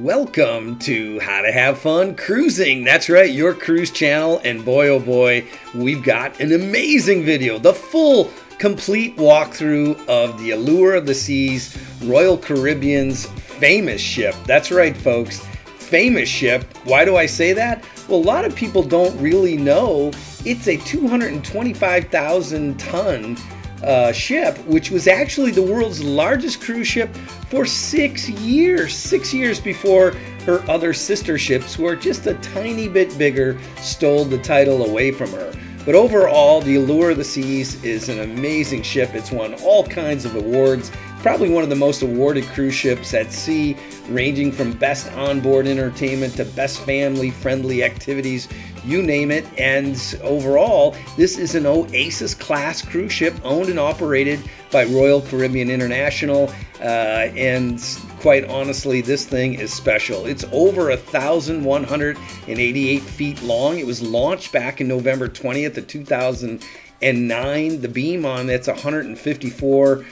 Welcome to How to Have Fun Cruising. That's right, your cruise channel. And boy, oh boy, we've got an amazing video. The full, complete walkthrough of the Allure of the Seas, Royal Caribbean's famous ship. That's right, folks, famous ship. Why do I say that? Well, a lot of people don't really know it's a 225,000 ton ship, which was actually the world's largest cruise ship for 6 years before her other sister ships, who are just a tiny bit bigger, stole the title away from her. But overall, the Allure of the Seas is an amazing ship. It's won all kinds of awards. Probably one of the most awarded cruise ships at sea, ranging from best onboard entertainment to best family-friendly activities, you name it. And overall, this is an Oasis-class cruise ship owned and operated by Royal Caribbean International. And quite honestly, this thing is special. It's over 1,188 feet long. It was launched back in November 20th of 2009. The beam on it's 154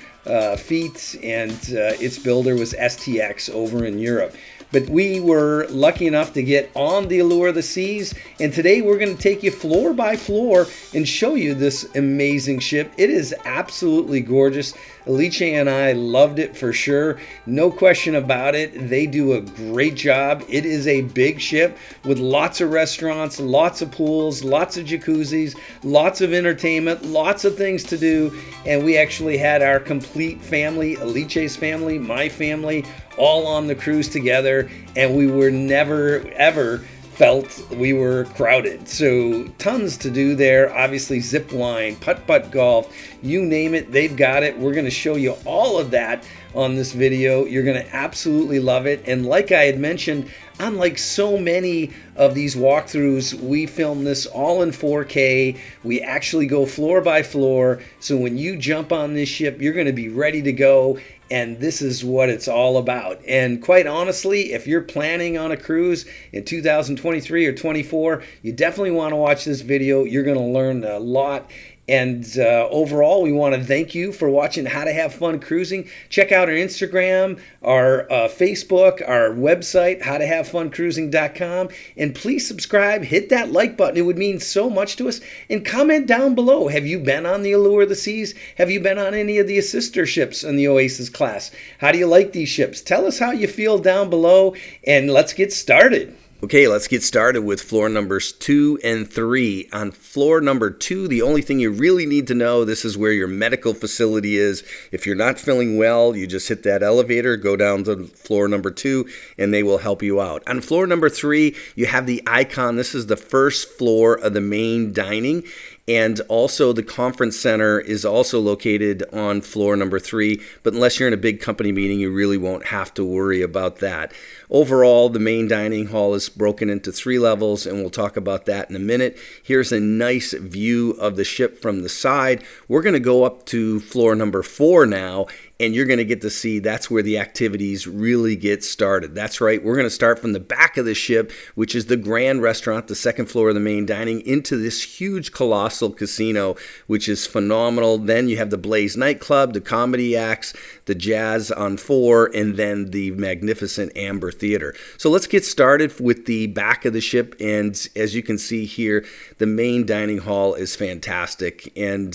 feet, and its builder was STX over in Europe. But we were lucky enough to get on the Allure of the Seas, and today we're going to take you floor by floor and show you this amazing ship. It is absolutely gorgeous. Alice and I loved it for sure. No question about it. They do a great job. It is a big ship with lots of restaurants, lots of pools, lots of jacuzzis, lots of entertainment, lots of things to do. And we actually had our complete family, Alice's family, my family, all on the cruise together, and we were never ever felt we were crowded. So tons to do there. Obviously zip line, putt-putt golf, you name it, they've got it. We're going to show you all of that on this video. You're going to absolutely love it. And like I had mentioned, unlike so many of these walkthroughs, we film this all in 4K. We actually go floor by floor. So when you jump on this ship, you're going to be ready to go. And this is what it's all about. And quite honestly, if you're planning on a cruise in 2023 or 24, you definitely want to watch this video. You're going to learn a lot. And overall, we want to thank you for watching How to Have Fun Cruising. Check out our Instagram, our Facebook, our website, howtohavefuncruising.com. And please subscribe, hit that like button. It would mean so much to us. And comment down below. Have you been on the Allure of the Seas? Have you been on any of the sister ships in the Oasis class? How do you like these ships? Tell us how you feel down below, and let's get started. Okay, let's get started with floor numbers 2 and 3. On floor number 2, the only thing you really need to know, this is where your medical facility is. If you're not feeling well, you just hit that elevator, go down to floor number 2, and they will help you out. On floor number 3, you have the icon. This is the first floor of the main dining. And also the conference center is also located on floor number 3, but unless you're in a big company meeting, you really won't have to worry about that. Overall, the main dining hall is broken into 3 levels, and we'll talk about that in a minute. Here's a nice view of the ship from the side. We're going to go up to floor number 4 now, and you're going to get to see that's where the activities really get started. That's right, we're going to start from the back of the ship, which is the Grand Restaurant, the second floor of the main dining, into this huge colossal casino, which is phenomenal. Then you have the Blaze nightclub, the comedy acts, the jazz on 4, and then the magnificent Amber Theater. So let's get started with the back of the ship, and as you can see here, the main dining hall is fantastic, and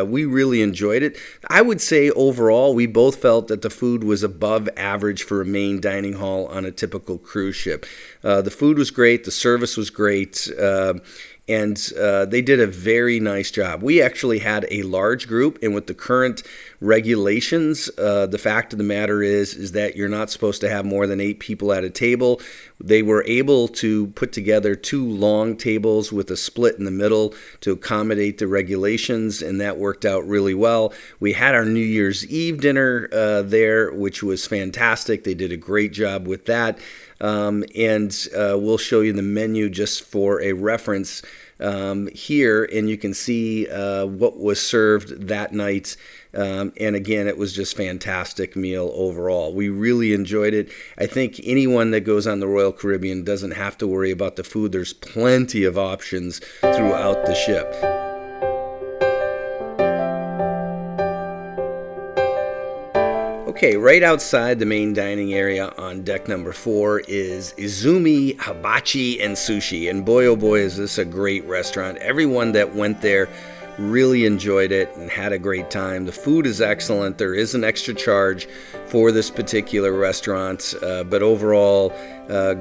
we really enjoyed it. I would say overall, we both felt that the food was above average for a main dining hall on a typical cruise ship. The food was great, the service was great, and they did a very nice job. We actually had a large group, and with the current regulations, the fact of the matter is that you're not supposed to have more than 8 people at a table. They were able to put together 2 long tables with a split in the middle to accommodate the regulations, and that worked out really well. We had our New Year's Eve dinner there, which was fantastic. They did a great job with that. And we'll show you the menu just for a reference here, and you can see what was served that night. And again, it was just fantastic meal overall. We really enjoyed it. I think anyone that goes on the Royal Caribbean doesn't have to worry about the food. There's plenty of options throughout the ship. Okay, right outside the main dining area on deck number 4 is Izumi Hibachi and Sushi. And boy, oh boy, is this a great restaurant. Everyone that went there really enjoyed it and had a great time. The food is excellent. There is an extra charge for this particular restaurant, but overall,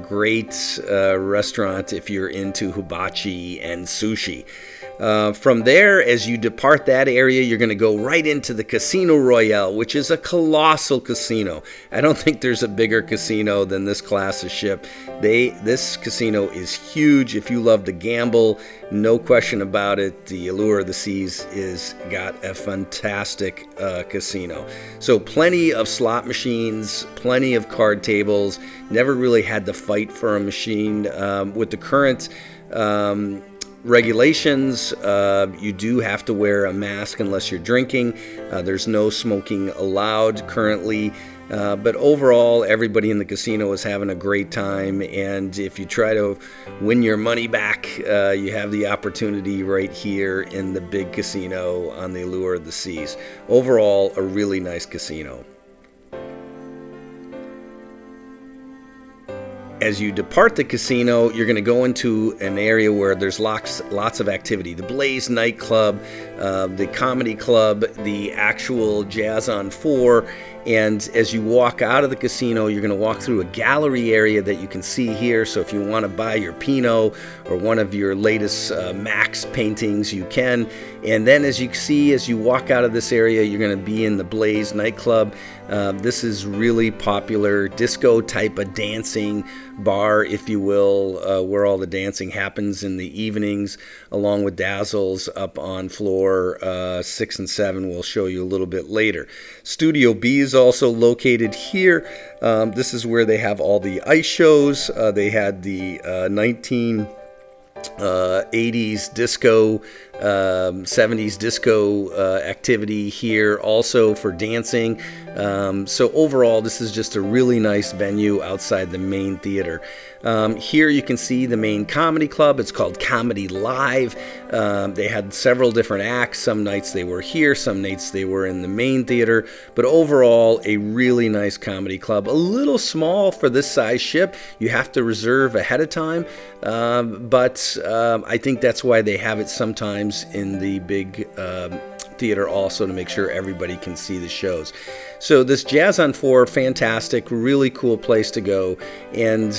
great restaurant if you're into hibachi and sushi. From there, as you depart that area, you're going to go right into the Casino Royale, which is a colossal casino. I don't think there's a bigger casino than this class of ship. This casino is huge. If you love to gamble, no question about it, the Allure of the Seas is got a fantastic casino. So plenty of slot machines, plenty of card tables. Never really had to fight for a machine. With the current regulations, you do have to wear a mask unless you're drinking. There's no smoking allowed currently, but overall everybody in the casino is having a great time, and if you try to win your money back, you have the opportunity right here in the big casino on the Allure of the Seas. Overall, a really nice casino. As you depart the casino, you're going to go into an area where there's lots of activity. The Blaze nightclub, the comedy club, the actual Jazz on 4. And as you walk out of the casino, you're going to walk through a gallery area that you can see here. So if you want to buy your Pinot or one of your latest Max paintings, you can. And then as you see, as you walk out of this area, you're going to be in the Blaze nightclub. This is really popular disco type of dancing bar, if you will, where all the dancing happens in the evenings, along with Dazzles up on floor 6 and 7. We'll show you a little bit later. Studio B is also located here. This is where they have all the ice shows. They had the 1980s disco, 70s disco activity here also for dancing. So overall, this is just a really nice venue outside the main theater. Here you can see the main comedy club. It's called Comedy Live. They had several different acts. Some nights they were here, some nights they were in the main theater. But overall, a really nice comedy club. A little small for this size ship. You have to reserve ahead of time. But I think that's why they have it sometimes in the big theater also, to make sure everybody can see the shows. So this Jazz on 4, fantastic, really cool place to go, and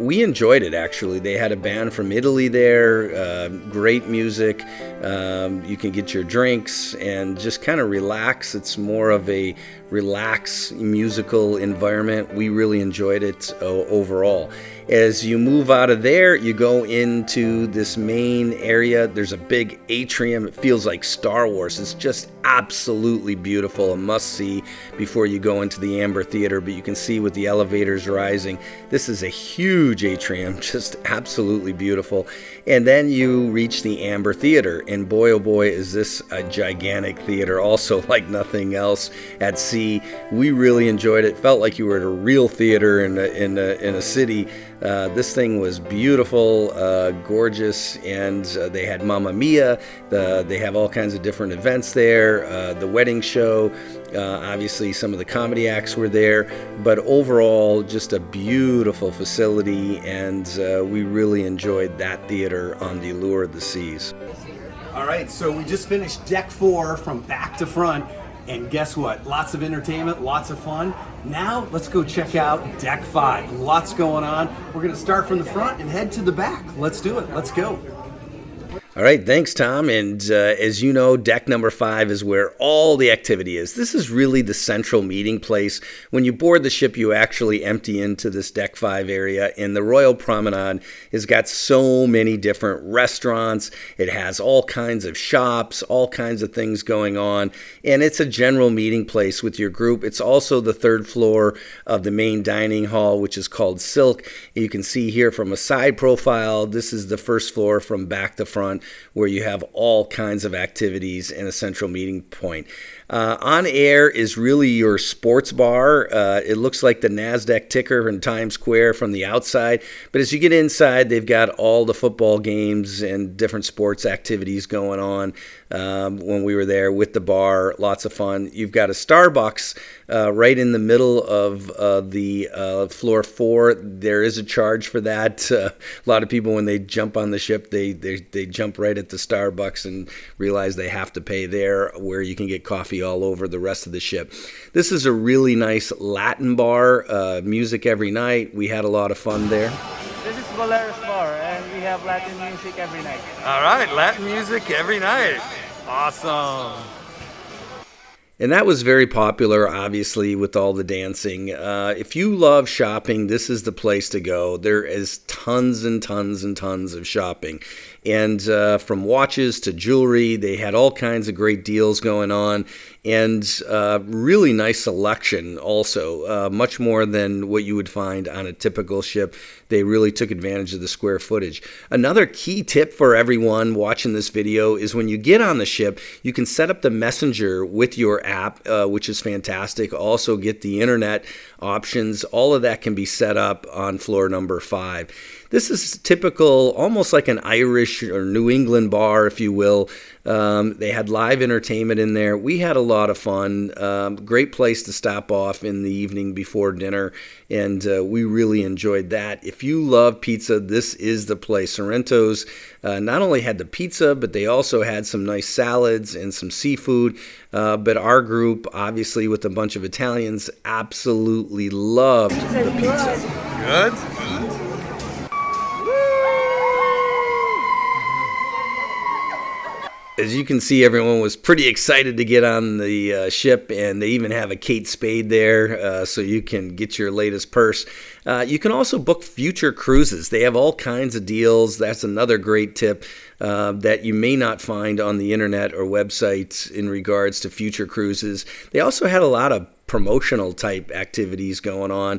we enjoyed it actually. They had a band from Italy there, great music. You can get your drinks and just kind of relax. It's more of a relaxed musical environment. We really enjoyed it overall. As you move out of there, you go into this main area. There's a big atrium. It feels like Star Wars. It's just absolutely beautiful, a must-see before you go into the Amber Theater. But you can see with the elevators rising, this is a huge atrium, just absolutely beautiful. And then you reach the Amber Theater, and boy, oh boy, is this a gigantic theater, also like nothing else at sea. We really enjoyed it. Felt like you were at a real theater in a city. This thing was beautiful, gorgeous, and they had Mamma Mia. They have all kinds of different events there. The wedding show, obviously some of the comedy acts were there, but overall just a beautiful facility, and we really enjoyed that theater on the Allure of the Seas. All right, so we just finished deck 4 from back to front. And guess what? Lots of entertainment, lots of fun. Now let's go check out deck 5. Lots going on. We're going to start from the front and head to the back. Let's do it. Let's go. All right, thanks, Tom. And as you know, deck number 5 is where all the activity is. This is really the central meeting place. When you board the ship, you actually empty into this deck 5 area. And the Royal Promenade has got so many different restaurants. It has all kinds of shops, all kinds of things going on. And it's a general meeting place with your group. It's also the 3rd floor of the main dining hall, which is called Silk. You can see here from a side profile, this is the 1st floor from back to front, where you have all kinds of activities and a central meeting point. On air is really your sports bar. It looks like the NASDAQ ticker in Times Square from the outside. But as you get inside, they've got all the football games and different sports activities going on. When we were there with the bar, lots of fun. You've got a Starbucks right in the middle of the floor 4. There is a charge for that. A lot of people, when they jump on the ship, they jump right at the Starbucks and realize they have to pay there, where you can get coffee all over the rest of the ship. This is a really nice Latin bar, music every night. We had a lot of fun there. This is Valero's Bar, and we have Latin music every night. All right, Latin music every night. Awesome. And that was very popular, obviously, with all the dancing. If you love shopping, this is the place to go. There is tons and tons and tons of shopping. And from watches to jewelry, they had all kinds of great deals going on. And really nice selection also, much more than what you would find on a typical ship. They really took advantage of the square footage. Another key tip for everyone watching this video is when you get on the ship, you can set up the messenger with your app, which is fantastic. Also get the internet options. All of that can be set up on floor number 5. This is typical, almost like an Irish or New England bar, if you will. They had live entertainment in there. We had a lot of fun. Great place to stop off in the evening before dinner, and we really enjoyed that. If you love pizza, this is the place. Sorrento's not only had the pizza, but they also had some nice salads and some seafood. But our group, obviously with a bunch of Italians, absolutely loved the pizza. Good. As you can see, everyone was pretty excited to get on the ship, and they even have a Kate Spade there, so you can get your latest purse. You can also book future cruises. They have all kinds of deals. That's another great tip that you may not find on the internet or websites in regards to future cruises. They also had a lot of promotional type activities going on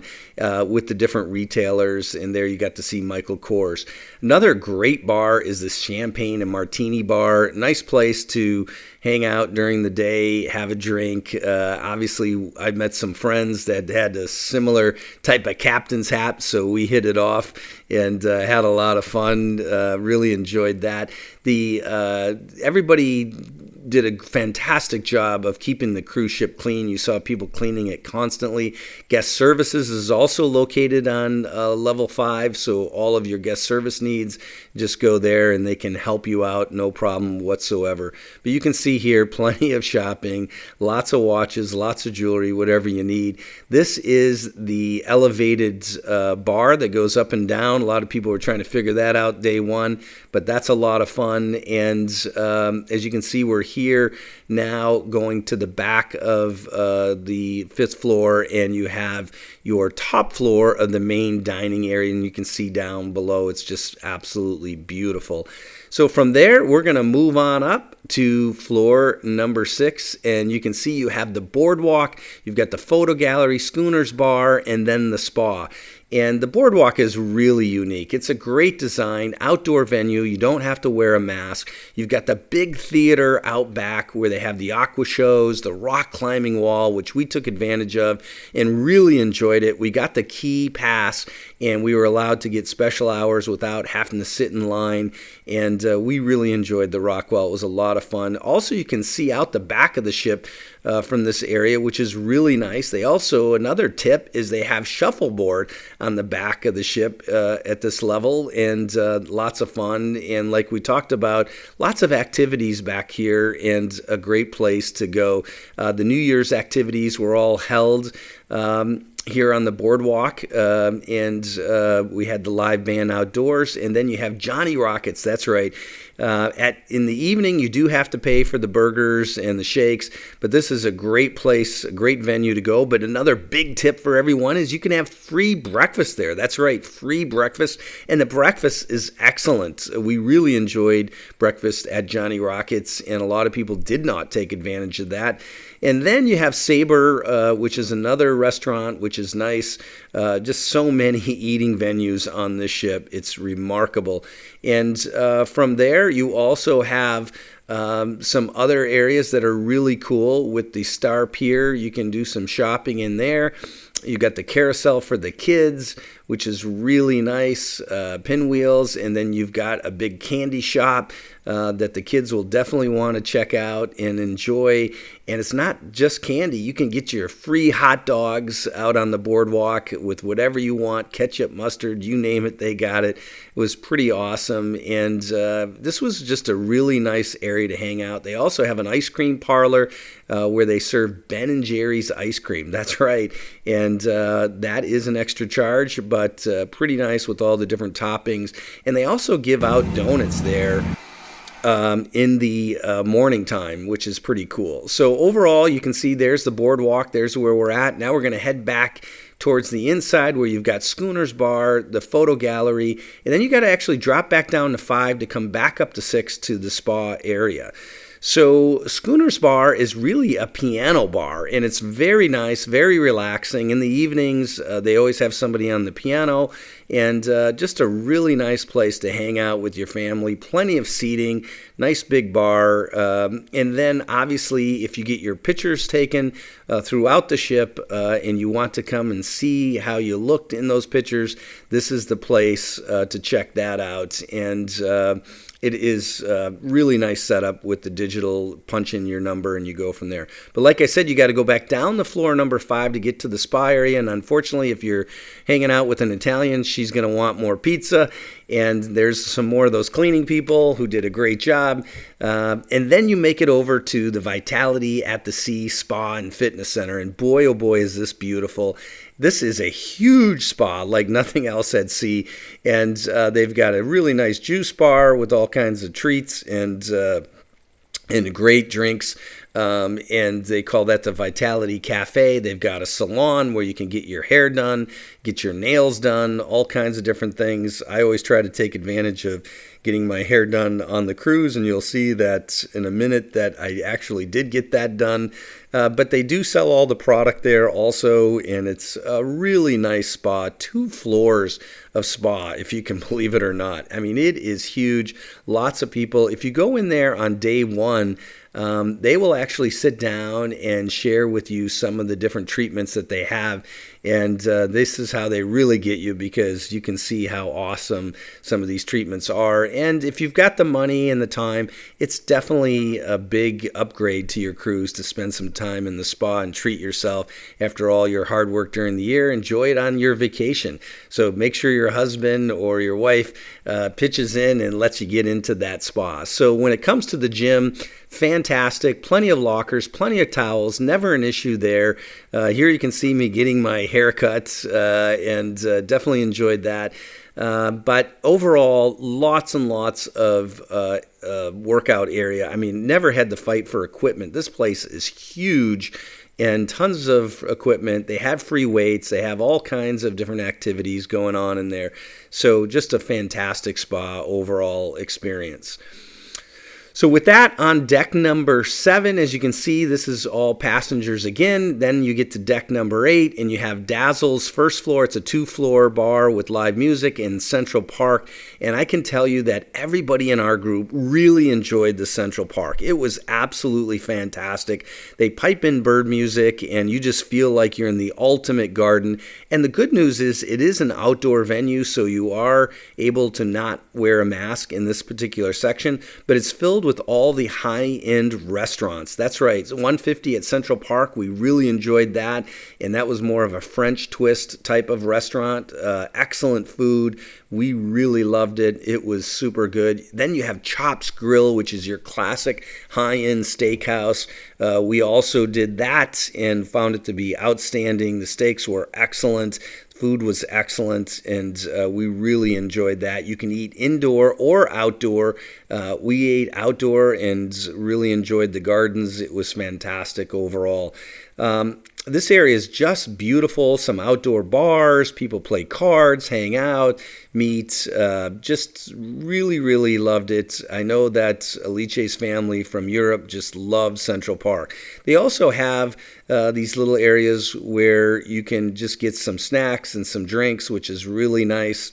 with the different retailers, and there you got to see Michael Kors. Another great bar is the Champagne and Martini Bar. Nice place to hang out during the day, have a drink. Obviously, I met some friends that had a similar type of captain's hat, so we hit it off and had a lot of fun. Really enjoyed that. Everybody did a fantastic job of keeping the cruise ship clean. You saw people cleaning it constantly. Guest services is also located on level 5, so all of your guest service needs, just go there and they can help you out, no problem whatsoever. But you can see here plenty of shopping, lots of watches, lots of jewelry, whatever you need. This is the elevated bar that goes up and down. A lot of people were trying to figure that out day one, but that's a lot of fun. And as you can see, we're here now going to the back of the 5th floor, and you have your top floor of the main dining area, and you can see down below. It's just absolutely beautiful. So from there, we're going to move on up to floor number 6, and you can see you have the boardwalk, you've got the photo gallery, Schooner's Bar, and then the spa. And the boardwalk is really unique. It's a great design, outdoor venue. You don't have to wear a mask. You've got the big theater out back where they have the aqua shows, the rock climbing wall, which we took advantage of and really enjoyed it. We got the key pass, and we were allowed to get special hours without having to sit in line. And we really enjoyed the rock wall. It was a lot of fun. Also, you can see out the back of the ship from this area, which is really nice. They also, another tip is they have shuffleboard on the back of the ship at this level, and lots of fun. And like we talked about, lots of activities back here and a great place to go. The New Year's activities were all held here on the boardwalk, and we had the live band outdoors, and then you have Johnny Rockets. That's right. In the evening, you do have to pay for the burgers and the shakes, but this is a great place, a great venue to go. But another big tip for everyone is you can have free breakfast there. That's right, free breakfast, and the breakfast is excellent. We really enjoyed breakfast at Johnny Rockets, and a lot of people did not take advantage of that. And then you have Sabre, which is another restaurant, which is nice. Just so many eating venues on this ship. It's remarkable. And from there, you also have Some other areas that are really cool with the Star Pier, you can do some shopping in there. You got the carousel for the kids, which is really nice, pinwheels, and then you've got a big candy shop that the kids will definitely want to check out and enjoy. And it's not just candy. You can get your free hot dogs out on the boardwalk with whatever you want, ketchup, mustard, you name it, they got it. It was pretty awesome. And this was just a really nice area to hang out. They also have an ice cream parlor where they serve Ben & Jerry's ice cream. That's right. And that is an extra charge, but pretty nice with all the different toppings. And they also give out donuts there in the morning time, which is pretty cool. So overall, you can see there's the boardwalk. There's where we're at. Now we're going to head back towards the inside where you've got Schooner's Bar, the photo gallery, and then you got to actually drop back down to 5 to come back up to 6 to the spa area. So Schooner's Bar is really a piano bar, and it's very nice, very relaxing. In the evenings, they always have somebody on the piano, and just a really nice place to hang out with your family. Plenty of seating, nice big bar, and then obviously if you get your pictures taken throughout the ship and you want to come and see how you looked in those pictures, this is the place to check that out. And it is a really nice setup with the digital punch in your number and you go from there. But like I said, you got to go back down the floor number 5 to get to the spa area. And unfortunately, if you're hanging out with an Italian, she's going to want more pizza. And there's some more of those cleaning people who did a great job. And then you make it over to the Vitality at the Sea Spa and Fitness Center. And boy, oh boy, is this beautiful. This is a huge spa like nothing else at sea. And they've got a really nice juice bar with all kinds of treats and great drinks. And they call that the Vitality Cafe. They've got a salon where you can get your hair done, get your nails done, all kinds of different things. I always try to take advantage of getting my hair done on the cruise, and you'll see that in a minute that I actually did get that done. But they do sell all the product there also, and it's a really nice spa, 2 floors of spa, if you can believe it or not. I mean, it is huge. Lots of people. If you go in there on day 1, they will actually sit down and share with you some of the different treatments that they have. And this is how they really get you, because you can see how awesome some of these treatments are. And if you've got the money and the time, it's definitely a big upgrade to your cruise to spend some time in the spa and treat yourself after all your hard work during the year. Enjoy it on your vacation. So make sure your husband or your wife pitches in and lets you get into that spa. So when it comes to the gym, fantastic. Plenty of lockers, plenty of towels, never an issue there. Here you can see me getting my haircut and definitely enjoyed that. But overall, lots and lots of workout area. I mean, never had to fight for equipment. This place is huge and tons of equipment. They have free weights. They have all kinds of different activities going on in there. So just a fantastic spa overall experience. So with that, on deck number 7, as you can see, this is all passengers again. Then you get to deck number 8, and you have Dazzle's first floor. It's a 2-floor bar with live music in Central Park. And I can tell you that everybody in our group really enjoyed the Central Park. It was absolutely fantastic. They pipe in bird music, and you just feel like you're in the ultimate garden. And the good news is it is an outdoor venue, so you are able to not wear a mask in this particular section, but it's filled with all the high-end restaurants. That's right, it's 150 at Central Park. We really enjoyed that, and that was more of a French twist type of restaurant. Excellent food. We really loved it. It was super good. Then you have Chops Grill, which is your classic high-end steakhouse. We also did that and found it to be outstanding. The steaks were excellent. Food was excellent, and we really enjoyed that. You can eat indoor or outdoor. We ate outdoor and really enjoyed the gardens. It was fantastic overall. This area is just beautiful. Some outdoor bars, people play cards, hang out, meet. Just really, really loved it. I know that Alice's family from Europe just loved Central Park. They also have these little areas where you can just get some snacks and some drinks, which is really nice.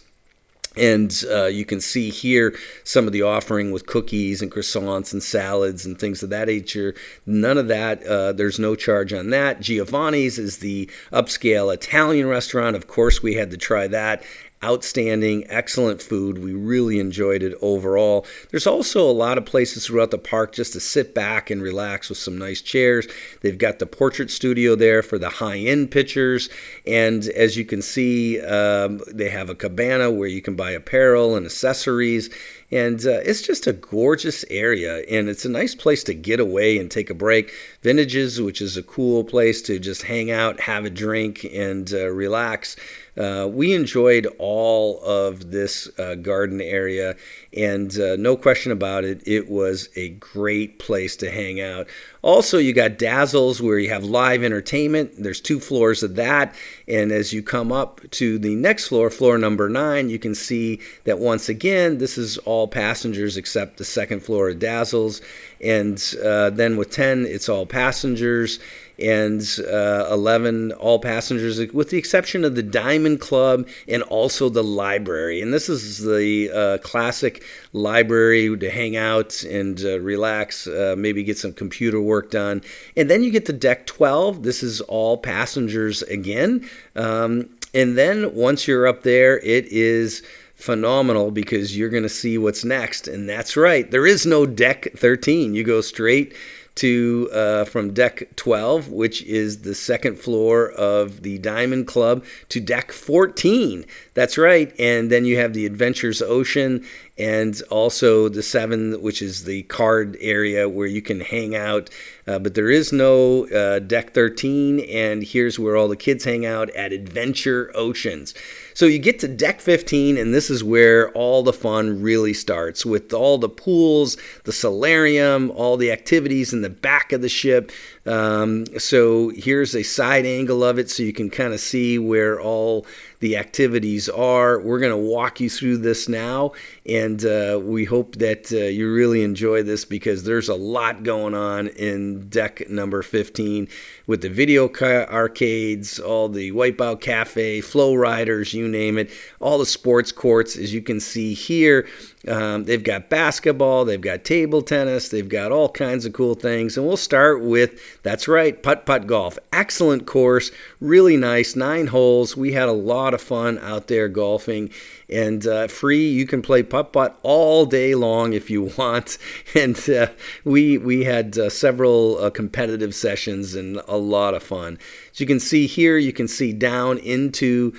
And you can see here some of the offering with cookies and croissants and salads and things of that nature. None of that, there's no charge on that. Giovanni's is the upscale Italian restaurant. Of course, we had to try that. Outstanding, excellent food. We really enjoyed it overall. There's also a lot of places throughout the park just to sit back and relax with some nice chairs. They've got the portrait studio there for the high-end pictures. And as you can see, they have a cabana where you can buy apparel and accessories. And it's just a gorgeous area, and it's a nice place to get away and take a break. Vintages, which is a cool place to just hang out, have a drink, and relax. We enjoyed all of this garden area, and no question about it, it was a great place to hang out. Also, you got Dazzles where you have live entertainment. There's 2 floors of that, and as you come up to the next floor, floor number 9, you can see that once again, this is all passengers except the second floor of Dazzles, and then with 10, it's all passengers, and 11 all passengers, with the exception of the Diamond Club and also the library. And this is the classic library to hang out and relax, maybe get some computer work done. And then you get to deck 12. This is all passengers again. And then once you're up there, it is phenomenal because you're going to see what's next. And that's right, there is no deck 13. You go straight to from deck 12, which is the second floor of the Diamond Club, to deck 14. That's right. And then you have the Adventures Ocean and also the 7, which is the card area where you can hang out. But there is no deck 13, and here's where all the kids hang out at Adventure Oceans. So you get to deck 15, and this is where all the fun really starts, with all the pools, the solarium, all the activities in the back of the ship. So here's a side angle of it so you can kind of see where all the activities are. We're going to walk you through this now, and we hope that you really enjoy this because there's a lot going on in deck number 15 with the video arcades, all the Wipeout Cafe, flow riders, you name it, all the sports courts. As you can see here, they've got basketball, they've got table tennis, they've got all kinds of cool things. And we'll start with, that's right, putt-putt golf. Excellent course, really nice, 9 holes. We had a lot of fun out there golfing. And free, you can play putt-putt all day long if you want. And we had several competitive sessions and a lot of fun. As you can see here, you can see down into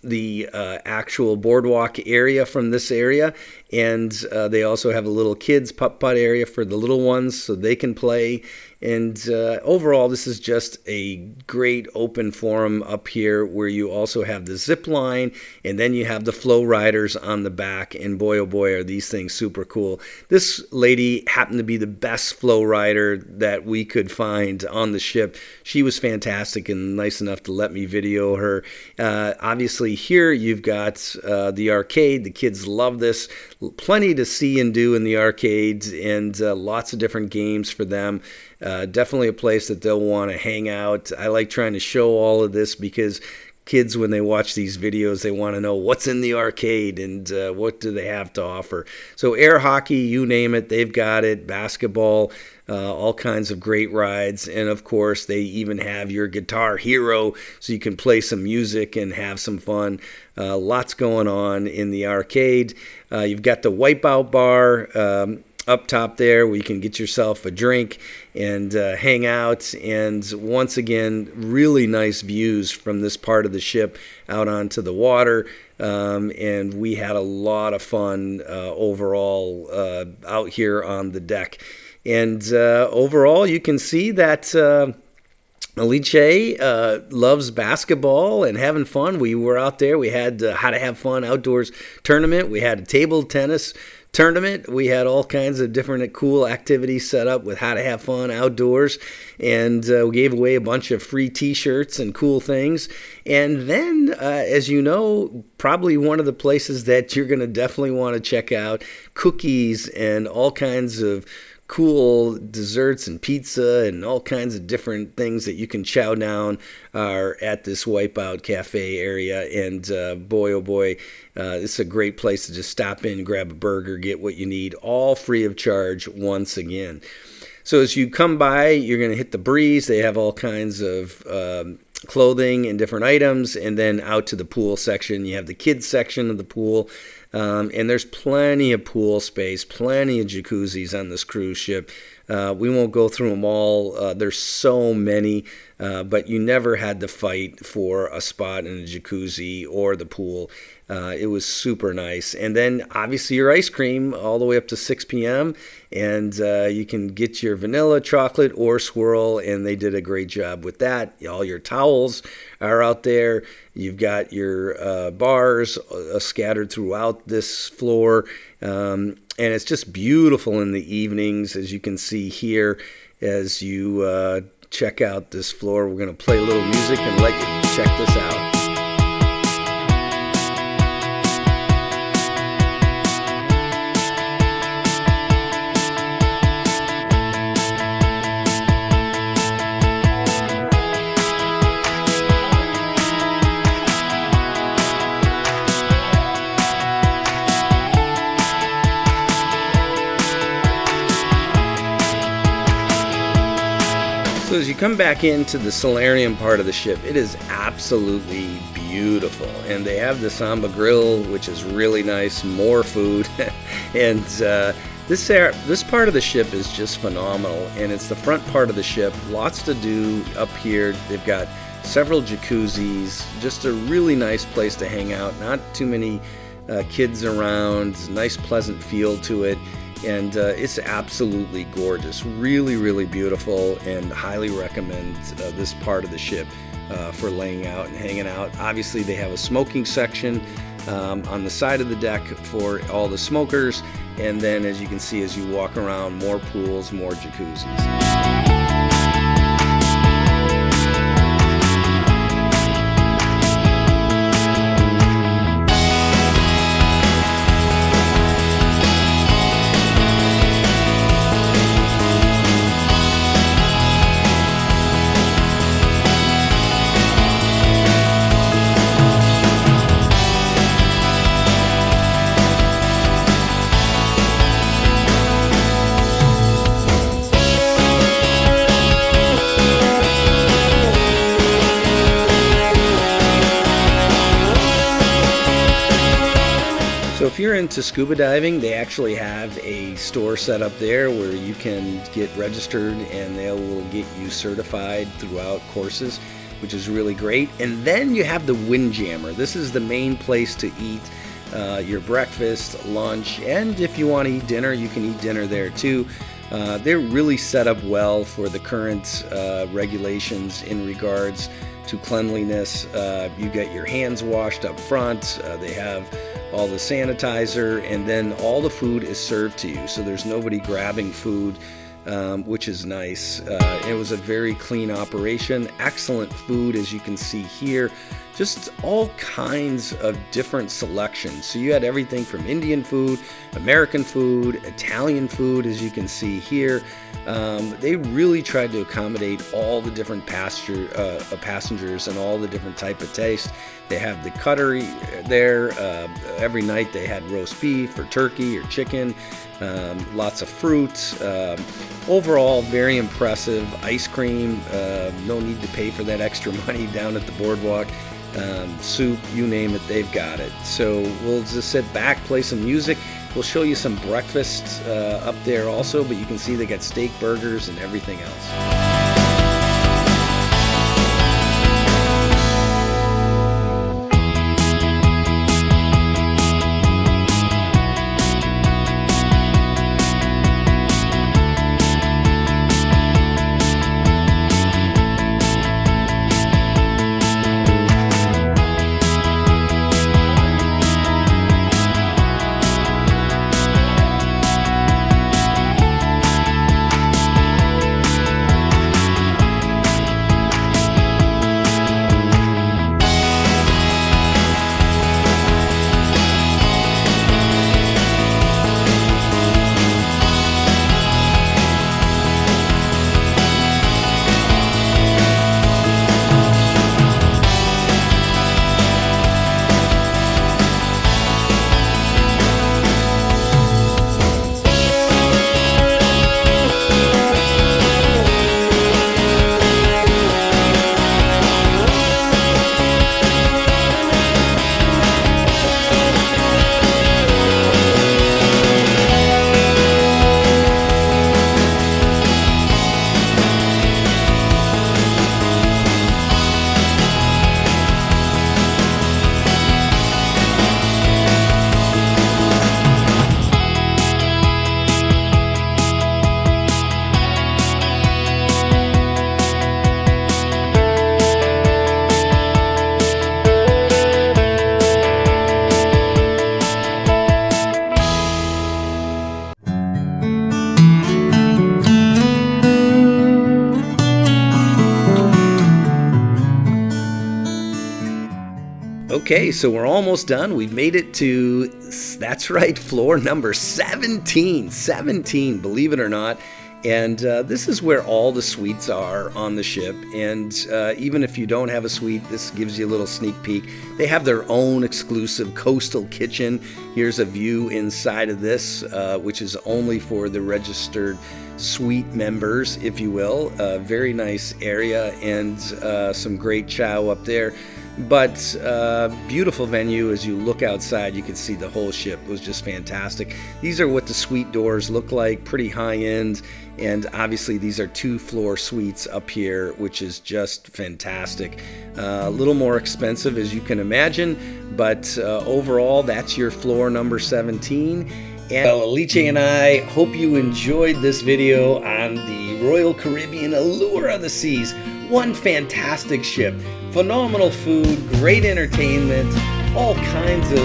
the actual boardwalk area from this area, and they also have a little kids putt-putt area for the little ones so they can play. And overall, this is just a great open forum up here where you also have the zip line, and then you have the flow riders on the back, and boy, oh boy, are these things super cool. This lady happened to be the best flow rider that we could find on the ship. She was fantastic and nice enough to let me video her. Obviously, here you've got the arcade. The kids love this. Plenty to see and do in the arcades, and lots of different games for them. Definitely a place that they'll want to hang out. I like trying to show all of this because kids, when they watch these videos, they want to know what's in the arcade and what do they have to offer. So air hockey, you name it, they've got it. Basketball, all kinds of great rides. And of course, they even have your Guitar Hero so you can play some music and have some fun. Lots going on in the arcade. You've got the Wipeout bar up top there where you can get yourself a drink and hang out. And once again, really nice views from this part of the ship out onto the water. And we had a lot of fun overall out here on the deck. And overall, you can see that Alice loves basketball and having fun. We were out there. We had How to Have Fun Outdoors tournament. We had a table tennis tournament. We had all kinds of different cool activities set up with How to Have Fun Outdoors, and we gave away a bunch of free t-shirts and cool things. And then, as you know, probably one of the places that you're going to definitely want to check out, cookies and all kinds of cool desserts and pizza and all kinds of different things that you can chow down are at this Wipeout Cafe area. And boy, oh boy, it's a great place to just stop in, grab a burger, get what you need, all free of charge once again. So as you come by, you're going to hit the Breeze. They have all kinds of clothing and different items. And then out to the pool section, you have the kids section of the pool. And there's plenty of pool space, plenty of jacuzzis on this cruise ship. We won't go through them all. There's so many, but you never had to fight for a spot in a jacuzzi or the pool. It was super nice. And then obviously your ice cream all the way up to 6 p.m. And you can get your vanilla, chocolate, or swirl, and they did a great job with that. All your towels are out there. You've got your bars scattered throughout this floor. And it's just beautiful in the evenings, as you can see here. As you check out this floor, we're going to play a little music and let you check this out. So as you come back into the solarium part of the ship, it is absolutely beautiful. And they have the Samba grill, which is really nice, more food. And this part of the ship is just phenomenal. And it's the front part of the ship, lots to do up here. They've got several jacuzzis, just a really nice place to hang out. Not too many kids around, nice pleasant feel to it. And it's absolutely gorgeous, really, really beautiful, and highly recommend this part of the ship for laying out and hanging out. Obviously, they have a smoking section on the side of the deck for all the smokers, and then as you can see as you walk around, more pools, more jacuzzis. So if you're into scuba diving, they actually have a store set up there where you can get registered and they will get you certified throughout courses, which is really great. And then you have the Windjammer. This is the main place to eat your breakfast, lunch, and if you want to eat dinner, you can eat dinner there too. They're really set up well for the current regulations in regards to cleanliness. You get your hands washed up front. They have all the sanitizer, and then all the food is served to you. So there's nobody grabbing food, which is nice. It was a very clean operation. Excellent food, as you can see here. Just all kinds of different selections. So you had everything from Indian food, American food, Italian food, as you can see here. They really tried to accommodate all the different passengers and all the different type of taste. They have the cuttery there. Every night they had roast beef or turkey or chicken, lots of fruits. Overall, very impressive. Ice cream, no need to pay for that extra money down at the Boardwalk. Soup, you name it, they've got it. So we'll just sit back, play some music. We'll show you some breakfast up there also, but you can see they got steak, burgers, and everything else. Okay, so we're almost done. We've made it to, that's right, floor number 17. 17, believe it or not. And this is where all the suites are on the ship. And even if you don't have a suite, this gives you a little sneak peek. They have their own exclusive coastal kitchen. Here's a view inside of this, which is only for the registered suite members, if you will. Very nice area and some great chow up there. But beautiful venue. As you look outside, you can see the whole ship. It was just fantastic. These are what the suite doors look like, pretty high end. And obviously these are 2-floor suites up here, which is just fantastic. A little more expensive, as you can imagine, but overall that's your floor number 17. And well, Alice and I hope you enjoyed this video on the Royal Caribbean Allure of the Seas. One fantastic ship, phenomenal food, great entertainment, all kinds of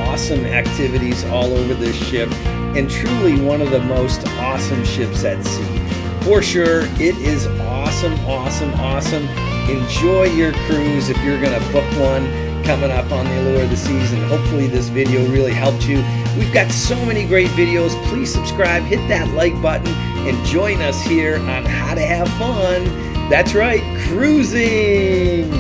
awesome activities all over this ship, and truly one of the most awesome ships at sea. For sure, it is awesome, awesome, awesome. Enjoy your cruise if you're going to book one coming up on the Allure of the Seas, and hopefully this video really helped you. We've got so many great videos. Please subscribe, hit that like button, and join us here on How to Have Fun. That's right, cruising!